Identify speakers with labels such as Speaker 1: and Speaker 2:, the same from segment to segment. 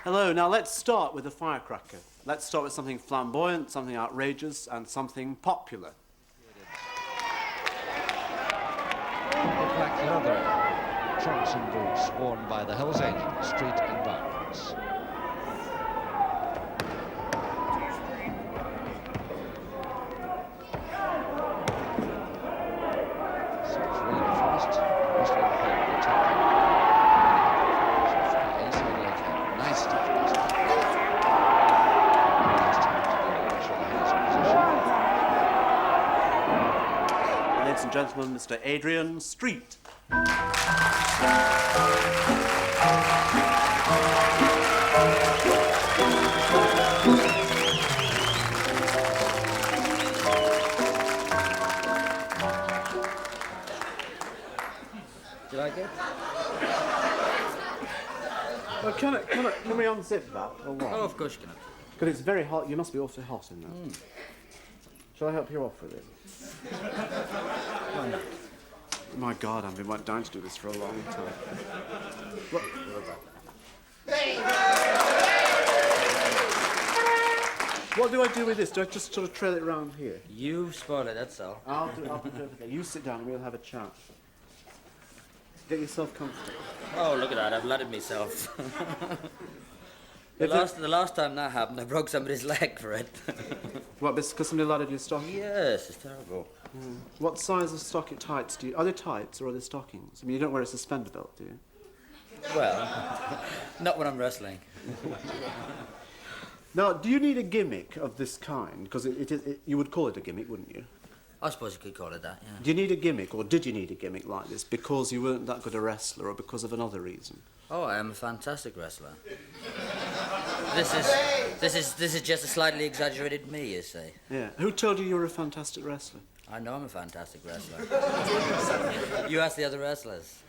Speaker 1: Hello, now let's start with a firecracker. Let's start with something flamboyant, something outrageous, and something popular.
Speaker 2: Black leather trunks and boots worn by the Hells Angels, street environments. So it's really fast. Mostly the head, the top. Nice stuff.
Speaker 1: Ladies and gentlemen, Mr. Adrian Street.
Speaker 3: Do you like it?
Speaker 1: Well, can we unzip that, or what?
Speaker 3: Oh, of course you can.
Speaker 1: Because it's very hot. You must be awfully hot in that. Shall I help you off with it? My God, I've been dying to do this for a long time. What? What do I do with this? Do I just sort of trail it around here?
Speaker 3: You spoil it, that's all.
Speaker 1: I'll do it. You sit down and we'll have a chat. Get yourself comfortable.
Speaker 3: Oh, look at that, I've blooded myself. The last time that happened, I broke somebody's leg for it.
Speaker 1: What, because somebody ladded your stocking?
Speaker 3: Yes, it's terrible.
Speaker 1: What size of stocking tights do you... Are they tights or are they stockings? I mean, you don't wear a suspender belt, do you?
Speaker 3: Well, not when I'm wrestling.
Speaker 1: Now, do you need a gimmick of this kind? Because you would call it a gimmick, wouldn't you?
Speaker 3: I suppose you could call it that, yeah.
Speaker 1: Do you need a gimmick, or did you need a gimmick like this because you weren't that good a wrestler or because of another reason?
Speaker 3: Oh, I am a fantastic wrestler. This is just a slightly exaggerated me, you see.
Speaker 1: Yeah. Who told you were a fantastic wrestler?
Speaker 3: I know I'm a fantastic wrestler. You ask the other wrestlers.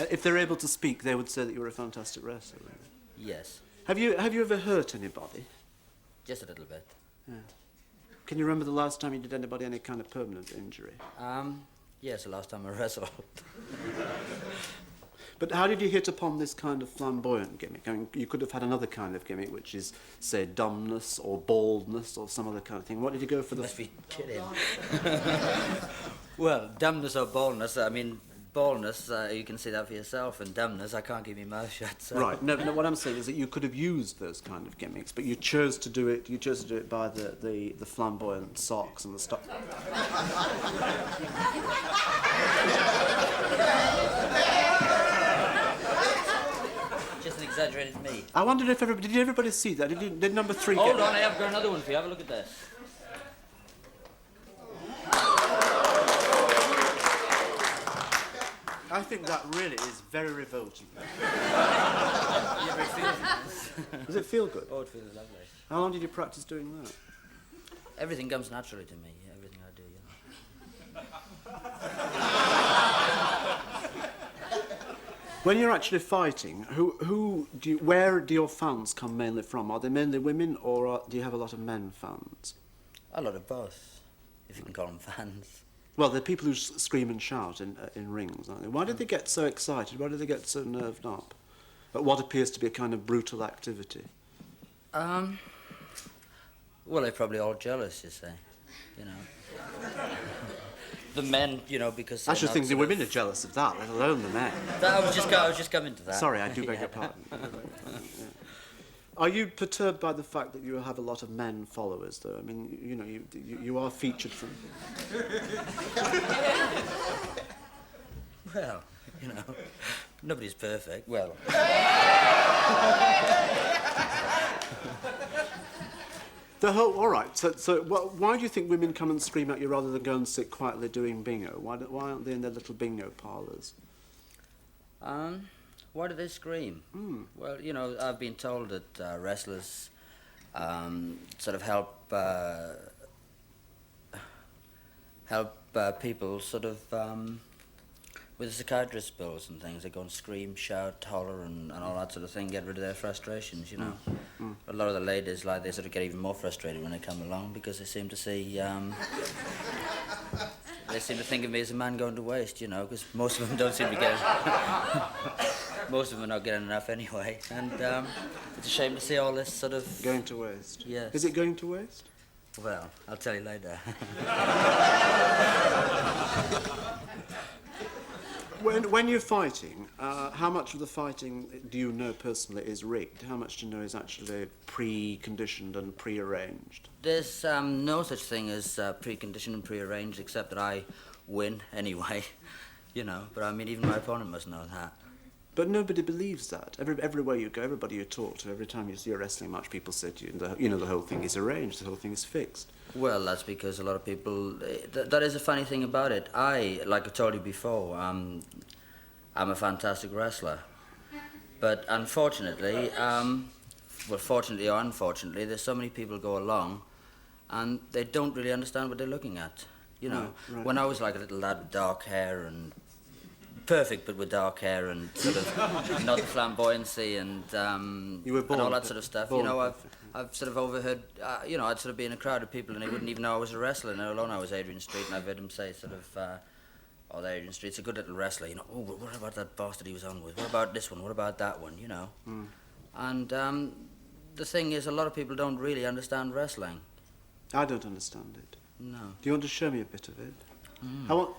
Speaker 1: If they're able to speak, they would say that you were a fantastic wrestler.
Speaker 3: Yes.
Speaker 1: Have you ever hurt anybody?
Speaker 3: Just a little bit.
Speaker 1: Yeah. Can you remember the last time you did anybody any kind of permanent injury?
Speaker 3: Yes, the last time I wrestled.
Speaker 1: But how did you hit upon this kind of flamboyant gimmick? I mean, you could have had another kind of gimmick, which is, say, dumbness or baldness or some other kind of thing. What did you go for?
Speaker 3: You must be kidding. Well, dumbness or baldness, I mean, baldness, you can see that for yourself, and dumbness, I can't keep my mouth shut. So.
Speaker 1: Right. No, what I'm saying is that you could have used those kind of gimmicks, but you chose to do it. You chose to do it by the flamboyant socks and the stuff.
Speaker 3: Just an exaggerated me.
Speaker 1: I wondered if did everybody see that? Did number 3
Speaker 3: Hold
Speaker 1: get...
Speaker 3: on, I have got another one for you. Have a look at this.
Speaker 1: I think that really is very revolting. Does it feel good?
Speaker 3: Oh, it feels lovely.
Speaker 1: How long did you practice doing that?
Speaker 3: Everything comes naturally to me. Everything I do, you know.
Speaker 1: When you're actually fighting, where do your fans come mainly from? Are they mainly women, or do you have a lot of men fans?
Speaker 3: A lot of both, if you can call them fans.
Speaker 1: Well, they're people who scream and shout in rings, aren't they? Why do they get so excited? Why do they get so nerved up at what appears to be a kind of brutal activity?
Speaker 3: Well, they're probably all jealous, you see, you know. The men, you know, because...
Speaker 1: I should think the women are jealous of that, let alone the men.
Speaker 3: I was just coming to that.
Speaker 1: Sorry, I do beg your pardon. Yeah. Are you perturbed by the fact that you have a lot of men followers, though? I mean, you know, you are featured from...
Speaker 3: Well, you know, nobody's perfect. Well...
Speaker 1: All right, so why do you think women come and scream at you rather than go and sit quietly doing bingo? Why aren't they in their little bingo parlours?
Speaker 3: Why do they scream? Well, you know, I've been told that wrestlers sort of help people sort of with the psychiatrist bills and things. They go and scream, shout, holler and all that sort of thing, get rid of their frustrations, you know. A lot of the ladies, like, they sort of get even more frustrated when they come along because they seem to see... they seem to think of me as a man going to waste, you know, because most of them don't seem to get... most of them are not getting enough anyway. And it's a shame to see all this sort of...
Speaker 1: Going to waste.
Speaker 3: Yes.
Speaker 1: Is it going to waste?
Speaker 3: Well, I'll tell you later.
Speaker 1: When you're fighting, how much of the fighting do you know personally is rigged? How much do you know is actually pre-conditioned and pre-arranged?
Speaker 3: There's no such thing as preconditioned and pre-arranged, except that I win anyway, you know. But I mean, even my opponent must know that.
Speaker 1: But nobody believes that. Everywhere you go, everybody you talk to, every time you see a wrestling match, people say to you, the whole thing is arranged, the whole thing is fixed.
Speaker 3: Well, that's because a lot of people... that is a funny thing about it. Like I told you before, I'm a fantastic wrestler. But unfortunately, well, fortunately or unfortunately, there's so many people go along and they don't really understand what they're looking at. You know,
Speaker 1: right.
Speaker 3: When I was like a little lad with dark hair and... perfect, but with dark hair and sort of not the flamboyancy and
Speaker 1: you were born,
Speaker 3: and all that sort of stuff. You know,
Speaker 1: perfect.
Speaker 3: I've sort of overheard. You know, I'd sort of be in a crowd of people and they wouldn't even know I was a wrestler. Let alone I was Adrian Street, and I've heard them say sort of, "Oh, the Adrian Street's a good little wrestler." You know, "Oh, what about that bastard he was on with? What about this one? What about that one?" You know, and the thing is, a lot of people don't really understand wrestling.
Speaker 1: I don't understand it.
Speaker 3: No.
Speaker 1: Do you want to show me a bit of it? I want...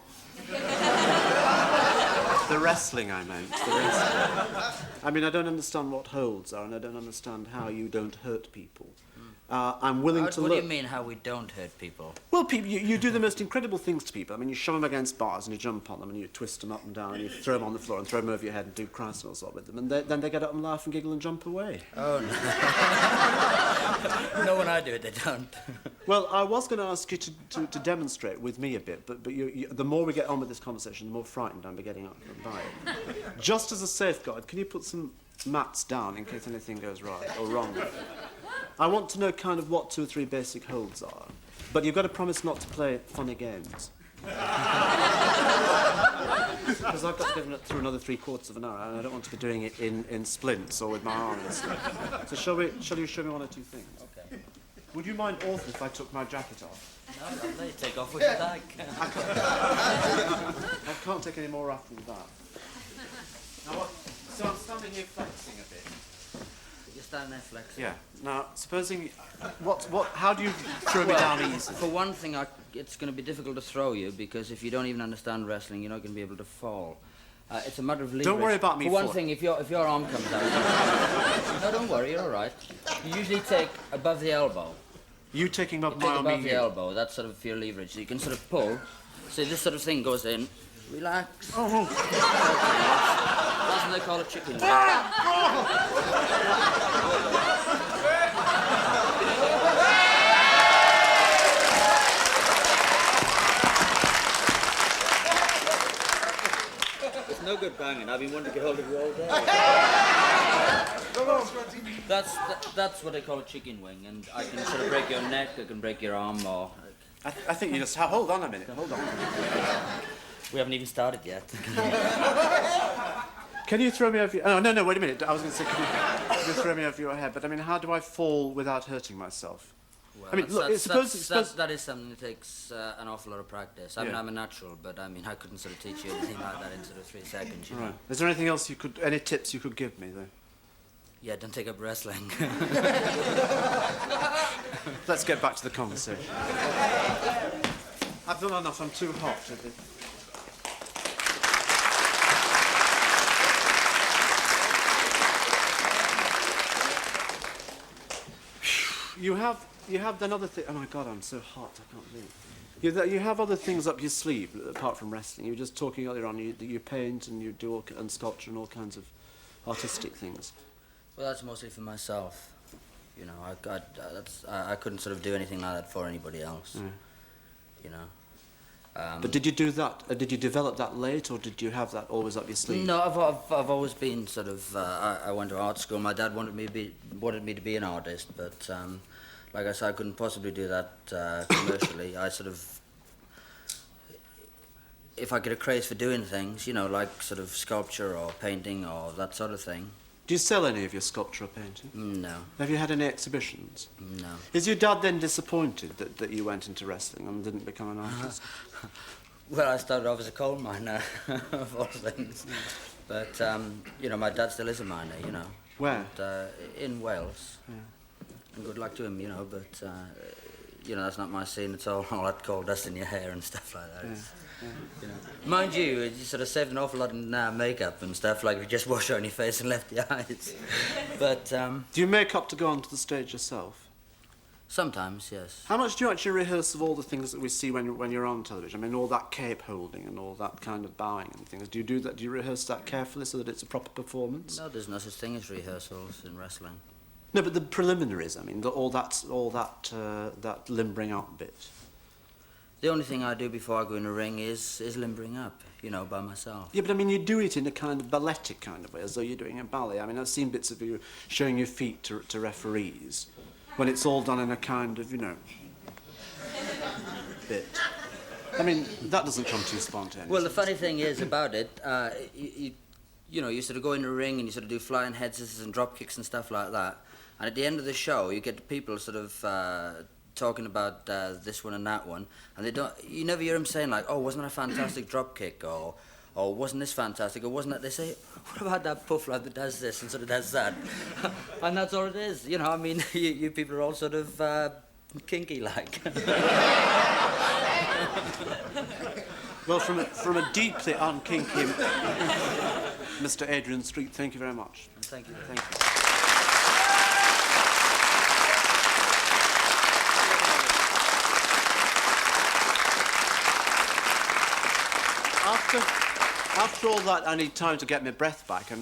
Speaker 1: The wrestling, I meant. The wrestling. I mean, I don't understand what holds are, and I don't understand how you don't hurt people. I'm willing to look...
Speaker 3: What do you mean, how we don't hurt people?
Speaker 1: Well, people, you do the most incredible things to people. I mean, you shove them against bars, and you jump on them, and you twist them up and down, and you throw them on the floor, and throw them over your head, and do Christ and all sort with them, and then they get up and laugh and giggle and jump away.
Speaker 3: Oh, no. No, when I do it, they don't.
Speaker 1: Well, I was going to ask you to demonstrate with me a bit, but the more we get on with this conversation, the more frightened I'm getting up by it. Just as a safeguard, can you put some mats down in case anything goes right or wrong? I want to know kind of what 2 or 3 basic holds are, but you've got to promise not to play funny games. Because I've got to get through another 3/4 of an hour, and I don't want to be doing it in splints or with my arms. So shall you show me 1 or 2 things?
Speaker 3: Okay.
Speaker 1: Would you mind awful if I took my jacket off?
Speaker 3: No, let you take off what you like.
Speaker 1: I can't take any more off than that. Now, so I'm standing here flexing a bit.
Speaker 3: You're standing there flexing.
Speaker 1: Yeah. Now, supposing... how do you throw me down easily?
Speaker 3: For one thing, it's going to be difficult to throw you, because if you don't even understand wrestling, you're not going to be able to fall. It's a matter of leverage.
Speaker 1: Don't worry about me.
Speaker 3: For one thing, if your arm comes out... No, don't worry, you're all right. You usually take above the elbow.
Speaker 1: You taking my arm,
Speaker 3: above the elbow, that's sort of your leverage. So you can sort of pull. So this sort of thing goes in. Relax.
Speaker 1: Oh.
Speaker 3: That's what they call a chicken. It's no good banging. I've been wanting to get hold of you all day. That's what they call a chicken wing, and I can sort of break your neck, I can break your arm, or...
Speaker 1: I think you just... Hold on a minute, hold on.
Speaker 3: We haven't even started yet.
Speaker 1: Can you throw me over your... Oh, no, wait a minute. I was going to say, can you throw me over your head? But, I mean, how do I fall without hurting myself?
Speaker 3: Well,
Speaker 1: I mean, look,
Speaker 3: that is something that takes an awful lot of practice. I mean,
Speaker 1: Yeah.
Speaker 3: I'm a natural, but, I mean, I couldn't sort of teach you anything like that in sort of 3 seconds, you know?
Speaker 1: Right. Is there anything else any tips you could give me, though?
Speaker 3: Yeah, don't take up wrestling.
Speaker 1: Let's get back to the conversation. I've done enough. I'm too hot. You have done other things. Oh my God, I'm so hot. I can't believe. You have other things up your sleeve apart from wrestling. You were just talking earlier on. You paint and you do and sculpture and all kinds of artistic things.
Speaker 3: Well, that's mostly for myself. You know, I couldn't sort of do anything like that for anybody else.
Speaker 1: Yeah.
Speaker 3: You know.
Speaker 1: But did you do that? Did you develop that late, or did you have that always up your sleeve?
Speaker 3: No, I've always been sort of. I went to art school. My dad wanted me to be an artist, but like I said, I couldn't possibly do that commercially. I sort of. If I get a craze for doing things, you know, like sort of sculpture or painting or that sort of thing.
Speaker 1: Do you sell any of your sculpture or painting?
Speaker 3: No.
Speaker 1: Have you had any exhibitions?
Speaker 3: No.
Speaker 1: Is your dad then disappointed that you went into wrestling and didn't become an artist?
Speaker 3: Well, I started off as a coal miner, of all things. But, you know, my dad still is a miner, you know.
Speaker 1: Where?
Speaker 3: And, in Wales.
Speaker 1: Yeah.
Speaker 3: And good luck to him, you know, but, you know, that's not my scene at all. All that coal dust in your hair and stuff like that.
Speaker 1: Yeah.
Speaker 3: You know. Mind you sort of saved an awful lot in makeup and stuff, like if you just washed on your face and left the eyes. But,
Speaker 1: Do you make up to go onto the stage yourself?
Speaker 3: sometimes, yes.
Speaker 1: How much do you actually rehearse of all the things that we see when you're on television? I mean, all that cape holding and all that kind of bowing and things. Do you do that? Do you rehearse that carefully so that it's a proper performance?
Speaker 3: No, there's no such thing as rehearsals in wrestling.
Speaker 1: No, but the preliminaries. I mean, all that limbering up bit.
Speaker 3: The only thing I do before I go in the ring is limbering up, you know, by myself.
Speaker 1: Yeah, but I mean, you do it in a kind of balletic kind of way, as though you're doing a ballet. I mean, I've seen bits of you showing your feet to referees, when it's all done in a kind of, you know, bit. I mean, that doesn't come too spontaneous.
Speaker 3: Well, the funny thing is about it, you know, you sort of go in the ring and you sort of do flying head scissors and drop kicks and stuff like that. And at the end of the show, you get people sort of talking about this one and that one, and you never hear them saying like, "Oh, wasn't that a fantastic drop kick?" or "Wasn't this fantastic?" or "Wasn't that?" They say, "What about that puff lad that does this and sort of does that?" And that's all it is. You know, I mean, you people are all sort of kinky like.
Speaker 1: Well, from a deeply unkinky Mr. Adrian Street, thank you very much.
Speaker 3: Thank you.
Speaker 1: Thank you. After all that, I need time to get my breath back.